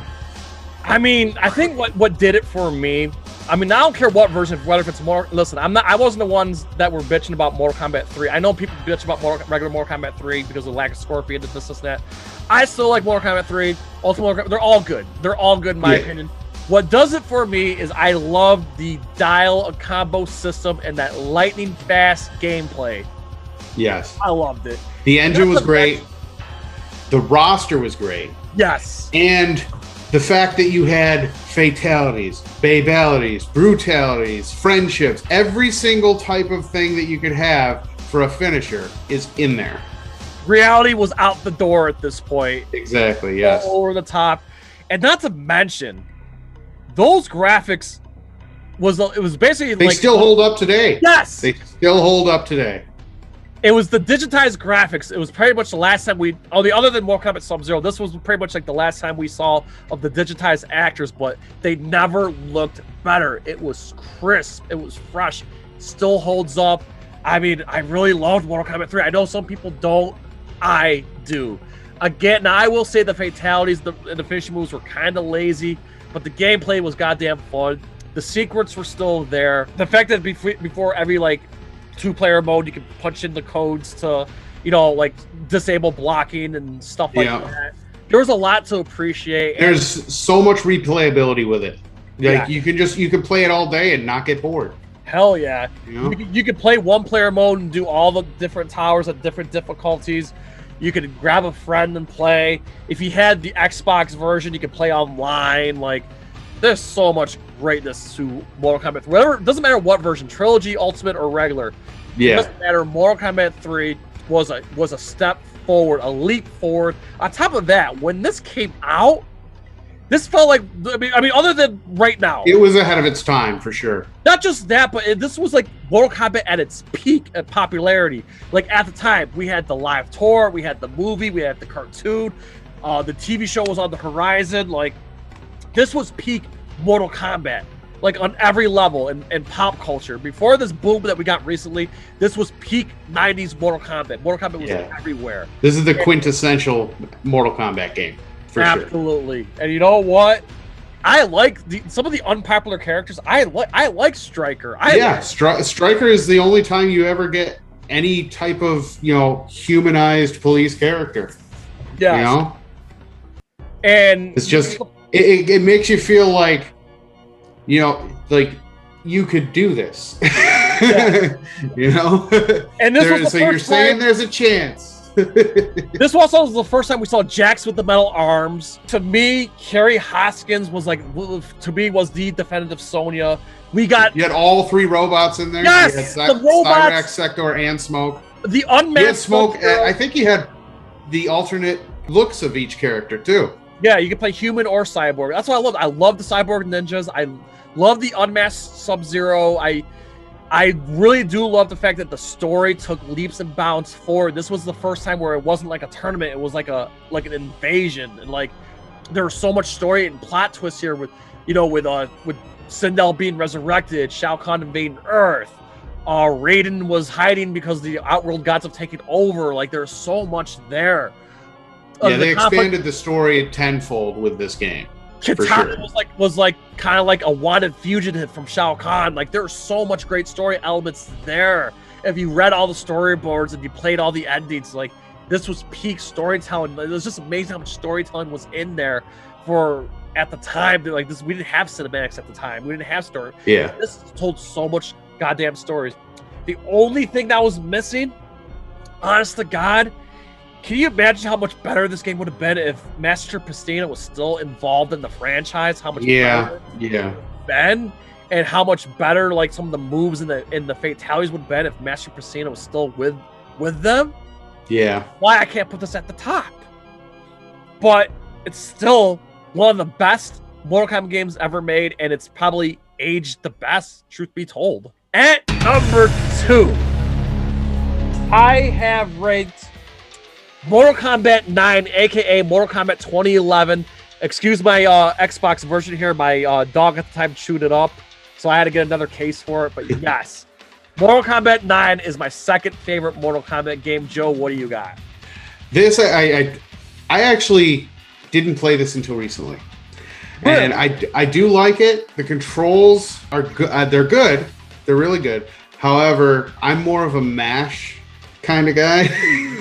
I mean, I think what did it for me, I mean, I don't care what version, whether if it's more. Listen, I wasn't the ones that were bitching about Mortal Kombat 3. I know people bitch about regular Mortal Kombat 3 because of the lack of Scorpion, this, that. I still like Mortal Kombat 3, Ultimate Mortal Kombat. They're all good. They're all good in my opinion. What does it for me is I love the dial a combo system and that lightning fast gameplay. Yes. I loved it. The engine was great. The roster was great. Yes. And the fact that you had fatalities, babalities, brutalities, friendships, every single type of thing that you could have for a finisher is in there. Reality was out the door at this point. Exactly, yes. All over the top. And not to mention, those graphics it was basically they still hold up today. Yes! They still hold up today. It was the digitized graphics. It was pretty much the last time other than Mortal Kombat Sub-Zero, this was pretty much like the last time we saw of the digitized actors, but they never looked better. It was crisp. It was fresh. Still holds up. I mean, I really loved Mortal Kombat 3. I know some people don't. I do. Again, now I will say the fatalities, the finishing moves were kind of lazy, but the gameplay was goddamn fun. The secrets were still there. The fact that before every, like, 2-player mode, you can punch in the codes to, like disable blocking and stuff like that. There was a lot to appreciate. There's so much replayability with it. Like you can play it all day and not get bored. Hell yeah. You could play 1-player mode and do all the different towers at different difficulties. You could grab a friend and play. If you had the Xbox version, you could play online. Like, there's so much greatness to Mortal Kombat 3. It doesn't matter what version, Trilogy, Ultimate, or regular. Yeah. It doesn't matter. Mortal Kombat 3 was a step forward, a leap forward. On top of that, when this came out, this felt like, I mean, other than right now. It was ahead of its time, for sure. Not just that, but this was like Mortal Kombat at its peak at popularity. Like, at the time, we had the live tour, we had the movie, we had the cartoon, the TV show was on the horizon. Like, this was peak Mortal Kombat, like on every level in pop culture. Before this boom that we got recently, this was peak 90s Mortal Kombat. Mortal Kombat was everywhere. This is the quintessential Mortal Kombat game, for sure. Absolutely. And you know what? I like some of the unpopular characters. I like Stryker. Stryker is the only time you ever get any type of, humanized police character. Yeah. And it's just... It makes you feel like, like you could do this. And this was the first you're saying there's a chance. This also was the first time we saw Jax with the metal arms. To me, Kerry Hoskins was the definitive Sonya. You had all 3 robots in there. Yes, the robots, Cyrax, Sector, and Smoke. The unmasked Smoke. I think he had the alternate looks of each character too. Yeah, you can play human or cyborg. That's what I love. I love the cyborg ninjas. I love the unmasked Sub-Zero. I really do love the fact that the story took leaps and bounds forward. This was the first time where it wasn't like a tournament. It was like an invasion, and like there was so much story and plot twists here with Sindel being resurrected, Shao Kahn invading Earth. Raiden was hiding because the Outworld gods have taken over. Like, there's so much there. Yeah, they expanded the story tenfold with this game. Kitana sure. was like kind of like a wanted fugitive from Shao Kahn. Like there's so much great story elements there. If you read all the storyboards and you played all the endings, like this was peak storytelling. It was just amazing how much storytelling was in there for at the time. Like this, we didn't have cinematics at the time. We didn't have story. Yeah. This told so much goddamn stories. The only thing that was missing, honest to God, can you imagine how much better this game would have been if Master Pastina was still involved in the franchise? How much better it would have been, and how much better like some of the moves and the fatalities would have been if Master Pastina was still with them. Yeah. Why I can't put this at the top, but it's still one of the best Mortal Kombat games ever made, and it's probably aged the best, truth be told. At number 2, I have ranked Mortal Kombat 9, aka Mortal Kombat 2011. Excuse my Xbox version here. My dog at the time chewed it up, so I had to get another case for it. But yes, Mortal Kombat 9 is my second favorite Mortal Kombat game. Joe, what do you got? This I actually didn't play this until recently, and I do like it. The controls are good. They're good. They're really good. However, I'm more of a mash kind of guy.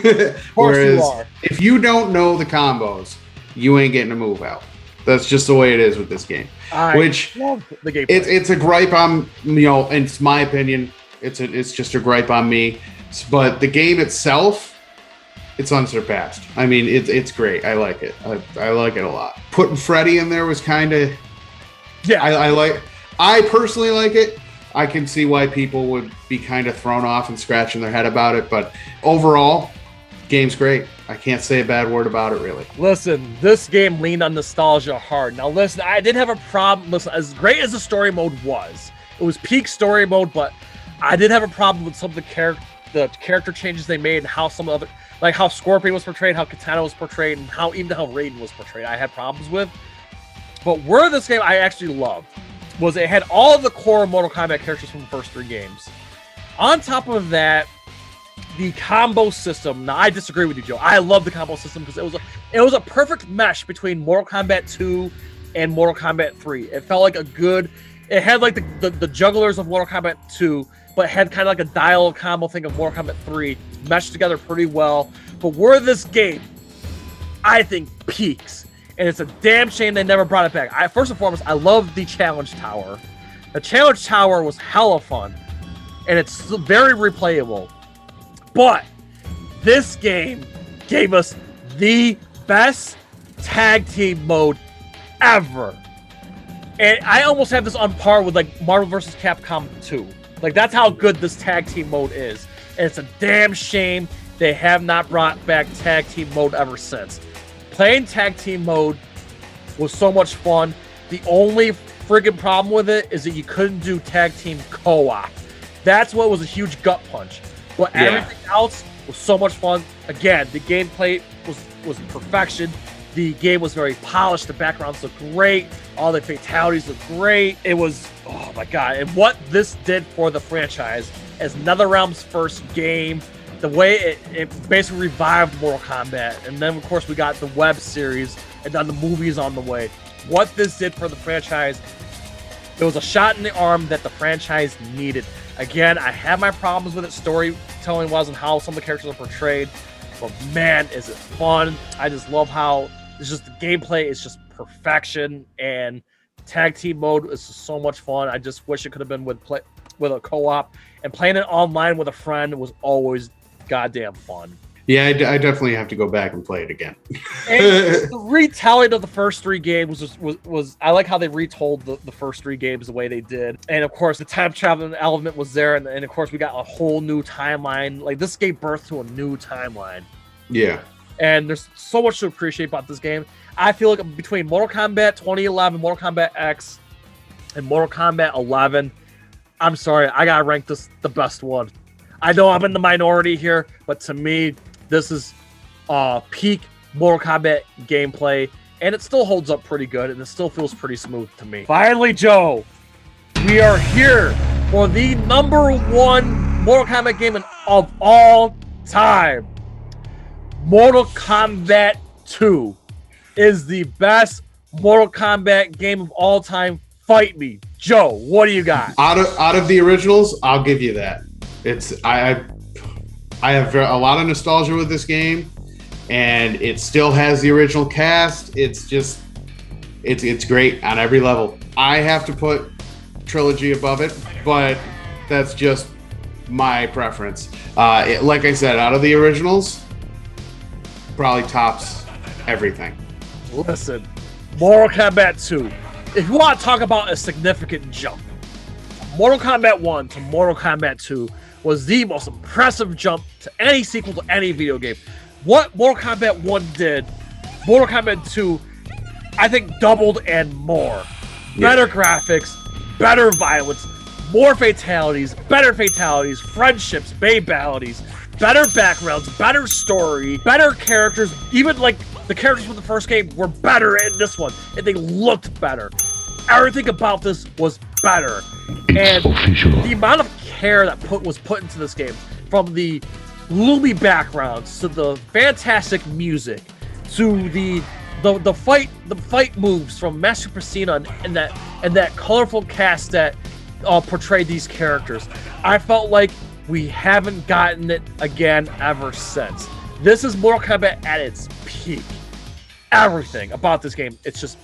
Of course you are. If you don't know the combos, you ain't getting a move out. That's just the way it is with this game. Which love the game. It's a gripe on, you know, and it's my opinion. It's just a gripe on me. But the game itself, it's unsurpassed. I mean, it's great. I like it. I like it a lot. Putting Freddy in there was kind of, yeah. I personally like it. I can see why people would be kind of thrown off and scratching their head about it, but overall, game's great. I can't say a bad word about it, really. Listen, this game leaned on nostalgia hard. Now, listen, I did have a problem. Listen, as great as the story mode was, it was peak story mode, but I did have a problem with some of the character changes they made and how some other, like how Scorpion was portrayed, how Kitana was portrayed, and how Raiden was portrayed. I had problems with. But where this game I actually loved was it had all of the core Mortal Kombat characters from the first 3 games. On top of that, the combo system. Now, I disagree with you, Joe. I love the combo system because it was a perfect mesh between Mortal Kombat 2 and Mortal Kombat 3. It felt like it had like the jugglers of Mortal Kombat 2, but had kind of like a dial combo thing of Mortal Kombat 3 meshed together pretty well. But where this game, I think, peaks, and it's a damn shame they never brought it back. First and foremost, I love the Challenge Tower. The Challenge Tower was hella fun, and it's very replayable. But this game gave us the best tag team mode ever. And I almost have this on par with like Marvel vs. Capcom 2. Like that's how good this tag team mode is. And it's a damn shame they have not brought back tag team mode ever since. Playing tag team mode was so much fun. The only friggin' problem with it is that you couldn't do tag team co-op. That's what was a huge gut punch. But everything else was so much fun. Again, the gameplay was perfection. The game was very polished. The backgrounds looked great. All the fatalities looked great. It was, oh my God. And what this did for the franchise as NetherRealm's first game, the way it basically revived Mortal Kombat. And then, of course, we got the web series and then the movies on the way. What this did for the franchise, it was a shot in the arm that the franchise needed. Again, I have my problems with it storytelling-wise and how some of the characters are portrayed, but man, is it fun. I just love how it's just the gameplay is just perfection, and tag team mode is just so much fun. I just wish it could have been with a co-op, and playing it online with a friend was always goddamn fun. Yeah, I definitely have to go back and play it again. And the retelling of the first 3 games was I like how they retold the first 3 games the way they did. And of course, the time traveling element was there. And of course, we got a whole new timeline. Like this gave birth to a new timeline. Yeah. And there's so much to appreciate about this game. I feel like between Mortal Kombat 2011, Mortal Kombat X, and Mortal Kombat 11, I'm sorry, I gotta rank this the best one. I know I'm in the minority here, but to me, this is peak Mortal Kombat gameplay, and it still holds up pretty good, and it still feels pretty smooth to me. Finally, Joe, we are here for the #1 Mortal Kombat game of all time. Mortal Kombat 2 is the best Mortal Kombat game of all time. Fight me. Joe, what do you got? Out of the originals, I'll give you that. I have a lot of nostalgia with this game, and it still has the original cast. It's great on every level. I have to put Trilogy above it, but that's just my preference. Like I said, out of the originals, probably tops everything. Listen, Mortal Kombat 2. If you want to talk about a significant jump, Mortal Kombat 1 to Mortal Kombat 2 was the most impressive jump to any sequel to any video game. What Mortal Kombat 1 did, Mortal Kombat 2, I think doubled and more. Yeah. Better graphics, better violence, more fatalities, better fatalities, friendships, babalities, better backgrounds, better story, better characters. Even like the characters from the first game were better in this one, and they looked better. Everything about this was better, and the amount of care that was put into this game, from the gloomy backgrounds to the fantastic music to the fight moves from Master Persina and that colorful cast that portrayed these characters. I felt like we haven't gotten it again ever since. This is Mortal Kombat at its peak. Everything about this game, it's just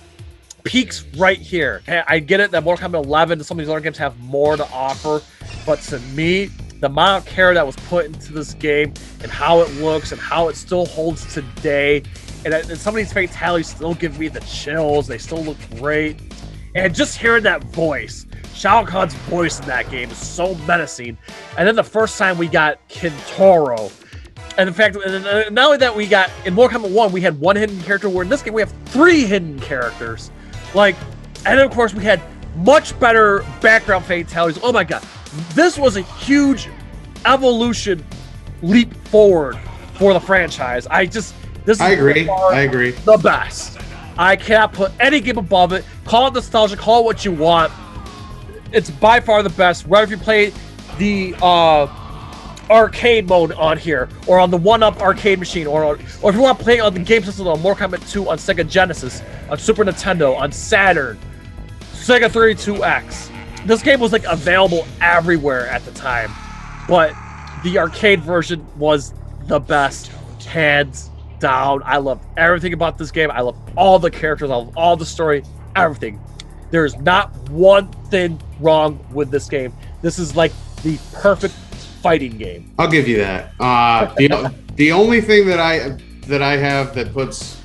peaks right here. And I get it that Mortal Kombat 11 and some of these other games have more to offer, but to me, the amount of care that was put into this game and how it looks and how it still holds today, and some of these fatalities still give me the chills. They still look great. And just hearing that voice, Shao Kahn's voice in that game is so menacing. And then the first time we got Kintaro. And in fact, not only that, we got, in Mortal Kombat 1, we had one hidden character, where in this game we have 3 hidden characters. Like, and then of course we had much better background fatalities. Oh my god. This was a huge evolution leap forward for the franchise. I agree. The best. I cannot put any game above it. Call it nostalgia, call it what you want. It's by far the best. Whether if you play the arcade mode on here, or on the 1-up arcade machine, or if you want to play on the game system on Mortal Kombat 2 on Sega Genesis, on Super Nintendo, on Saturn, Sega 32X. This game was like available everywhere at the time, but the arcade version was the best, hands down. I love everything about this game. I love all the characters, I love all the story, everything. There's not one thing wrong with this game. This is like the perfect fighting game. I'll give you that. The only thing that I have that puts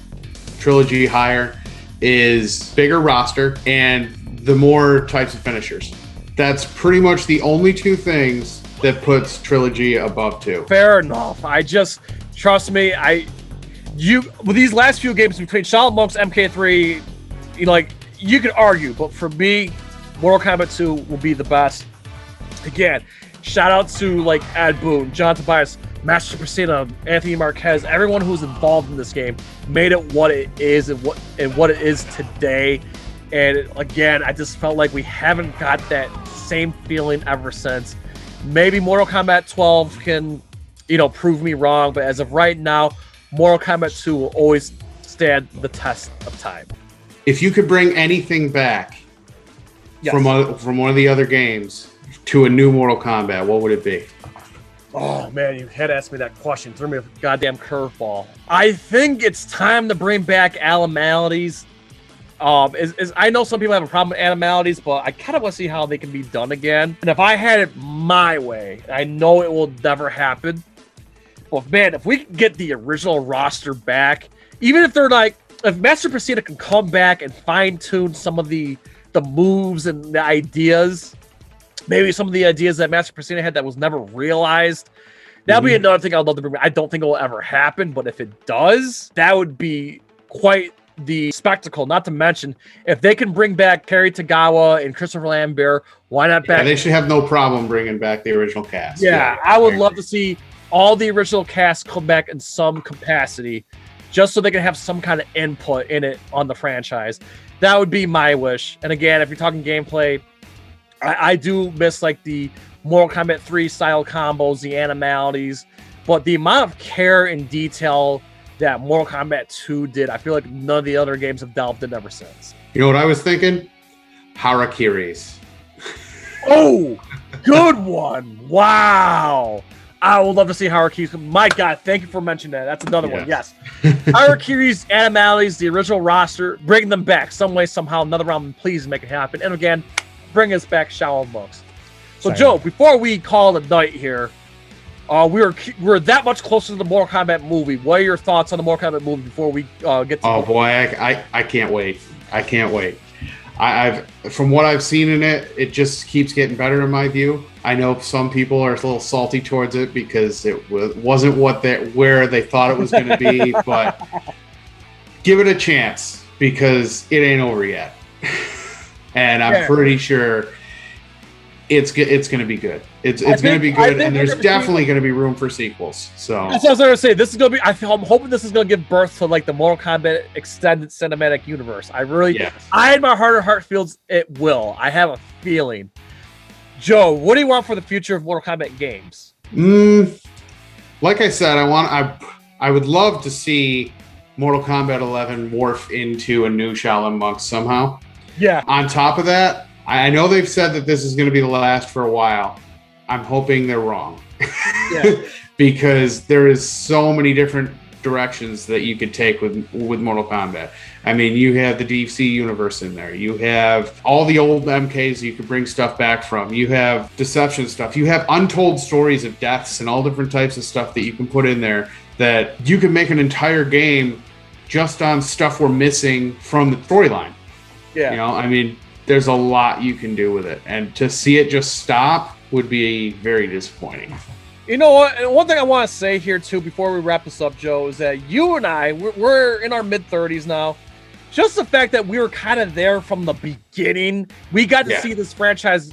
Trilogy higher is bigger roster and the more types of finishers. That's pretty much the only 2 things that puts Trilogy above 2. Fair enough. I just, trust me, with these last few games between Shaolin Monks, MK3, you could argue, but for me, Mortal Kombat 2 will be the best. Again, shout out to Ed Boon, John Tobias, Master Persina, Anthony Marquez, everyone who's involved in this game made it what it is and what it is today. And again, I just felt like we haven't got that same feeling ever since. Maybe Mortal Kombat 12 can, prove me wrong, but as of right now, Mortal Kombat 2 will always stand the test of time. If you could bring anything back from one of the other games to a new Mortal Kombat, what would it be? Oh man, you had asked me that question. Threw me a goddamn curveball. I think it's time to bring back animalities. I know some people have a problem with animalities, but I kind of want to see how they can be done again. And if I had it my way, I know it will never happen. But man, if we can get the original roster back, even if they're if Master Persina can come back and fine-tune some of the moves and the ideas, maybe some of the ideas that Master Persina had that was never realized, that'll be another thing I'd love to bring back. I don't think it will ever happen, but if it does, that would be quite the spectacle. Not to mention, if they can bring back Kerry Tagawa and Christopher Lambert, why not back? Yeah, they should have no problem bringing back the original cast. Yeah, I would love to see all the original cast come back in some capacity, just so they can have some kind of input in it on the franchise. That would be my wish. And again, if you're talking gameplay, I do miss the Mortal Kombat 3 style combos, the animalities, but the amount of care and detail that Mortal Kombat 2 did. I feel like none of the other games have delved in ever since. You know what I was thinking? Harakiris. Oh, good one. Wow. I would love to see Harakiris. My God, thank you for mentioning that. That's another one. Yes. Harakiris, Animalities, the original roster, bring them back some way, somehow, another round, please make it happen. And again, bring us back Shaolin monks. So, Joe, before we call it a night here, we're that much closer to the Mortal Kombat movie. What are your thoughts on the Mortal Kombat movie before we get to? Oh boy, I can't wait. I can't wait. I've from what I've seen in it, it just keeps getting better in my view. I know some people are a little salty towards it because it wasn't where they thought it was going to be, but give it a chance because it ain't over yet. And I'm pretty sure it's going to be good. It's going to be good, and there's definitely going to be room for sequels. So that's what I was going to say. This is going to be. I'm hoping this is going to give birth to like the Mortal Kombat extended cinematic universe. I in my heart of heart feels it will. I have a feeling. Joe, what do you want for the future of Mortal Kombat games? Like I said, I would love to see Mortal Kombat 11 morph into a new Shaolin Monks somehow. Yeah. On top of that, I know they've said that this is going to be the last for a while. I'm hoping they're wrong. Yeah. Because there is so many different directions that you could take with Mortal Kombat. I mean, you have the DC universe in there. You have all the old MKs you could bring stuff back from. You have deception stuff. You have untold stories of deaths and all different types of stuff that you can put in there that you can make an entire game just on stuff we're missing from the storyline. Yeah. You know, I mean, there's a lot you can do with it. And to see it just stop would be very disappointing. You know what? And one thing I want to say here, too, before we wrap this up, Joe, is that you and I, we're in our mid-30s now. Just the fact that we were kind of there from the beginning. We got to see this franchise,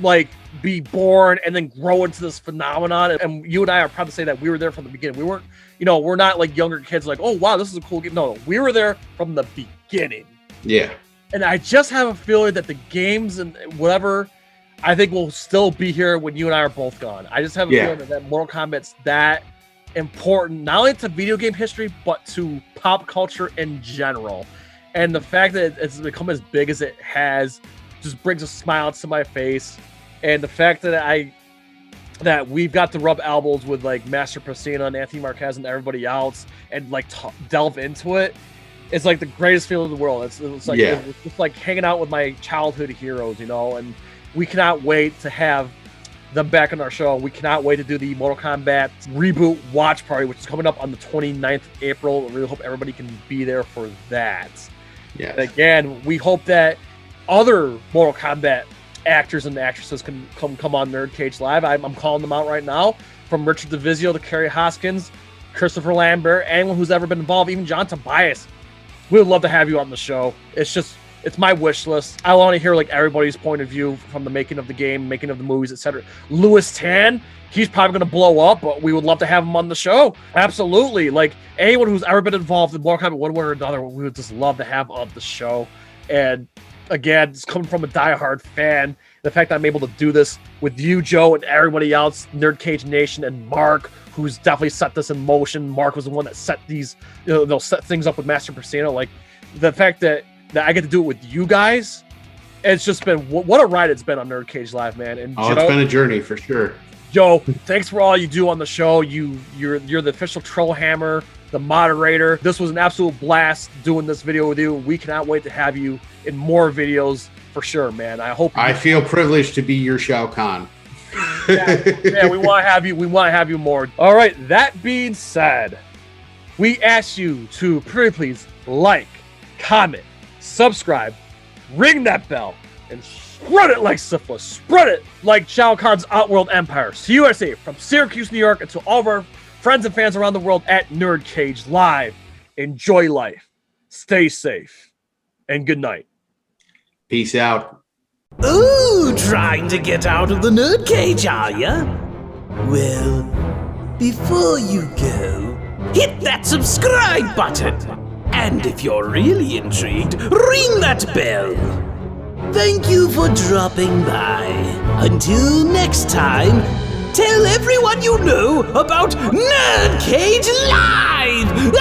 like, be born and then grow into this phenomenon. And you and I are proud to say that we were there from the beginning. We weren't, we're not like younger kids like, oh, wow, this is a cool game. No, we were there from the beginning. Yeah. And I just have a feeling that the games and whatever, I think will still be here when you and I are both gone. I just have a feeling that Mortal Kombat's that important, not only to video game history, but to pop culture in general. And the fact that it's become as big as it has just brings a smile to my face. And the fact that we've got to rub elbows with like Master Pacina and Anthony Marquez and everybody else and like delve into it. It's like the greatest feeling in the world. It's like it's just like hanging out with my childhood heroes, and we cannot wait to have them back on our show. We cannot wait to do the Mortal Kombat reboot watch party, which is coming up on the 29th of April. I really hope everybody can be there for that. Yeah. Again, we hope that other Mortal Kombat actors and actresses can come on NerdCage Live. I'm calling them out right now, from Richard DeVizio to Kerry Hoskins, Christopher Lambert, anyone who's ever been involved, even John Tobias. We would love to have you on the show. It's my wish list. I want to hear like everybody's point of view from the making of the game, making of the movies, etc. Louis Tan, he's probably going to blow up, but we would love to have him on the show. Absolutely. Like anyone who's ever been involved in Mortal Kombat one way or another, we would just love to have on the show. And again, it's coming from a diehard fan. The fact that I'm able to do this with you, Joe, and everybody else, NerdCage Nation, and Mark, who's definitely set this in motion. Mark was the one that set these, they'll set things up with Master Pacino. Like the fact that I get to do it with you guys, it's just been what a ride it's been on NerdCage Live, man. And Joe, it's been a journey for sure. Joe, thanks for all you do on the show. You're the official Trollhammer, the moderator. This was an absolute blast doing this video with you. We cannot wait to have you in more videos for sure, man. I feel privileged to be your Shao Kahn. Yeah, we want to have you. We want to have you more. All right. That being said, we ask you to please like, comment, subscribe, ring that bell, and spread it like syphilis. Spread it like Shao Kahn's Outworld Empire. To USA, from Syracuse, New York, and to all of our friends and fans around the world at NerdCage Live. Enjoy life, stay safe, and good night. Peace out. Ooh, trying to get out of the NerdCage, are ya? Well, before you go, hit that subscribe button. And if you're really intrigued, ring that bell. Thank you for dropping by. Until next time, tell everyone you know about NerdCage Live!